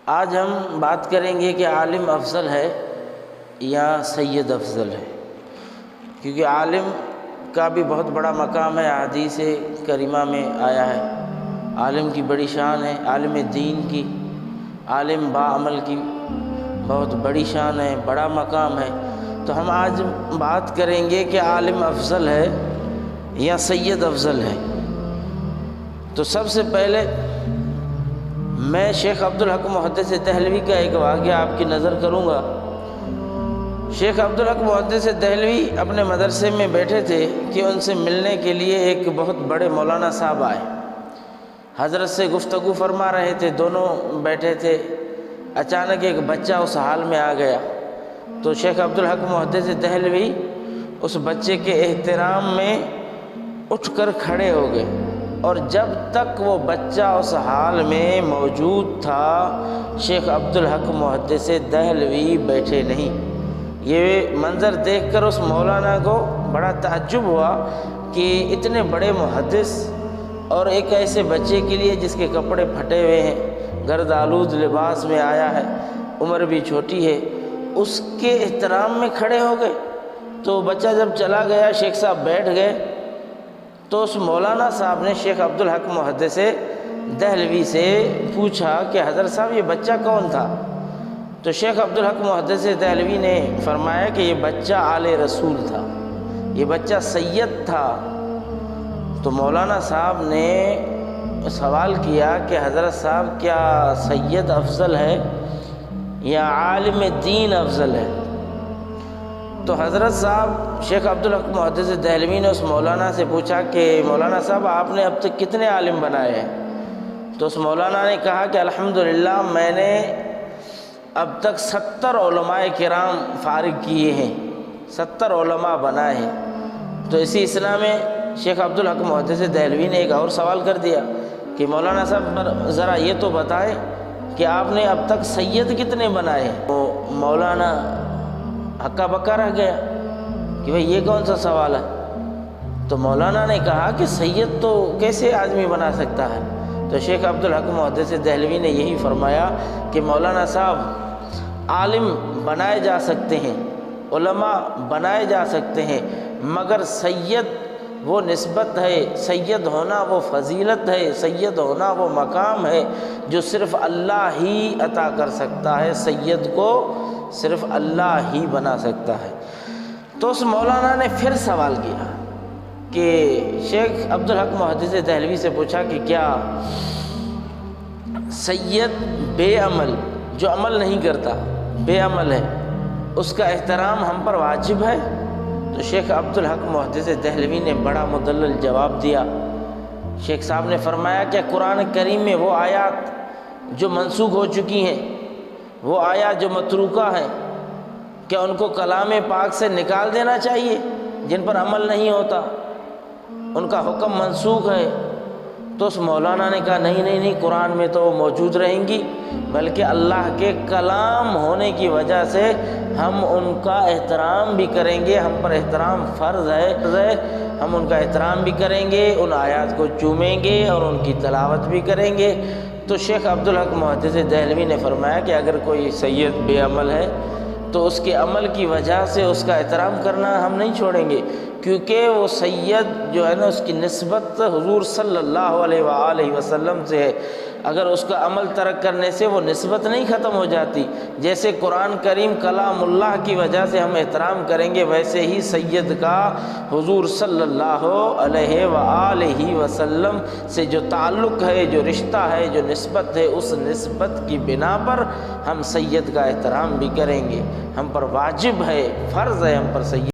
آج ہم بات کریں گے کہ عالم افضل ہے یا سید افضل ہے، کیونکہ عالم کا بھی بہت بڑا مقام ہے، احادیث کریمہ میں آیا ہے۔ عالم کی بڑی شان ہے، عالم دین کی، عالم با عمل کی بہت بڑی شان ہے، بڑا مقام ہے۔ تو ہم آج بات کریں گے کہ عالم افضل ہے یا سید افضل ہے۔ تو سب سے پہلے میں شیخ عبدالحق محدث دہلوی کا ایک واقعہ آپ کی نظر کروں گا۔ شیخ عبدالحق محدث دہلوی اپنے مدرسے میں بیٹھے تھے کہ ان سے ملنے کے لیے ایک بہت بڑے مولانا صاحب آئے، حضرت سے گفتگو فرما رہے تھے، دونوں بیٹھے تھے۔ اچانک ایک بچہ اس حال میں آ گیا، تو شیخ عبدالحق محدث دہلوی اس بچے کے احترام میں اٹھ کر کھڑے ہو گئے، اور جب تک وہ بچہ اس حال میں موجود تھا شیخ عبدالحق محدث دہلوی بیٹھے نہیں۔ یہ منظر دیکھ کر اس مولانا کو بڑا تعجب ہوا کہ اتنے بڑے محدث اور ایک ایسے بچے کے لیے جس کے کپڑے پھٹے ہوئے ہیں، گرد آلود لباس میں آیا ہے، عمر بھی چھوٹی ہے، اس کے احترام میں کھڑے ہو گئے۔ تو بچہ جب چلا گیا، شیخ صاحب بیٹھ گئے، تو اس مولانا صاحب نے شیخ عبدالحق محدث دہلوی سے پوچھا کہ حضرت صاحب یہ بچہ کون تھا؟ تو شیخ عبدالحق محدث دہلوی نے فرمایا کہ یہ بچہ آل رسول تھا، یہ بچہ سید تھا۔ تو مولانا صاحب نے سوال کیا کہ حضرت صاحب کیا سید افضل ہے یا عالم دین افضل ہے؟ تو حضرت صاحب شیخ عبدالحق محدث دہلوی نے اس مولانا سے پوچھا کہ مولانا صاحب آپ نے اب تک کتنے عالم بنائے ہیں؟ تو اس مولانا نے کہا کہ الحمدللہ میں نے اب تک 70 علماء کرام فارغ کیے ہیں، 70 علماء بنائے ہیں۔ تو اسی اثنا میں شیخ عبدالحق محدث دہلوی نے ایک اور سوال کر دیا کہ مولانا صاحب ذرا یہ تو بتائیں کہ آپ نے اب تک سید کتنے بنائے ہیں؟ تو مولانا ہکا بکا رہ گیا کہ بھئی یہ کون سا سوال ہے؟ تو مولانا نے کہا کہ سید تو کیسے آدمی بنا سکتا ہے؟ تو شیخ عبدالحق محدث دہلوی نے یہی فرمایا کہ مولانا صاحب عالم بنائے جا سکتے ہیں، علماء بنائے جا سکتے ہیں، مگر سید وہ نسبت ہے، سید ہونا وہ فضیلت ہے، سید ہونا وہ مقام ہے جو صرف اللہ ہی عطا کر سکتا ہے، سید کو صرف اللہ ہی بنا سکتا ہے۔ تو اس مولانا نے پھر سوال کیا کہ شیخ عبدالحق محدث دہلوی سے پوچھا کہ کیا سید بے عمل، جو عمل نہیں کرتا، بے عمل ہے، اس کا احترام ہم پر واجب ہے؟ تو شیخ عبدالحق محدث دہلوی نے بڑا مدلل جواب دیا۔ شیخ صاحب نے فرمایا کہ قرآن کریم میں وہ آیات جو منسوخ ہو چکی ہیں، وہ آیات جو متروکہ ہیں، کیا ان کو کلام پاک سے نکال دینا چاہیے جن پر عمل نہیں ہوتا، ان کا حکم منسوخ ہے؟ تو اس مولانا نے کہا نہیں، قرآن میں تو موجود رہیں گی، بلکہ اللہ کے کلام ہونے کی وجہ سے ہم ان کا احترام بھی کریں گے، ہم پر احترام فرض ہے، ہم ان کا احترام بھی کریں گے، ان آیات کو چومیں گے اور ان کی تلاوت بھی کریں گے۔ تو شیخ عبدالحق محدث دہلوی نے فرمایا کہ اگر کوئی سید بے عمل ہے تو اس کے عمل کی وجہ سے اس کا احترام کرنا ہم نہیں چھوڑیں گے، کیونکہ وہ سید جو ہے نا اس کی نسبت حضور صلی اللہ علیہ وآلہ وسلم سے ہے۔ اگر اس کا عمل ترک کرنے سے وہ نسبت نہیں ختم ہو جاتی، جیسے قرآن کریم کلام اللہ کی وجہ سے ہم احترام کریں گے، ویسے ہی سید کا حضور صلی اللہ علیہ وآلہ وسلم سے جو تعلق ہے، جو رشتہ ہے، جو نسبت ہے، اس نسبت کی بنا پر ہم سید کا احترام بھی کریں گے۔ ہم پر واجب ہے، فرض ہے ہم پر سید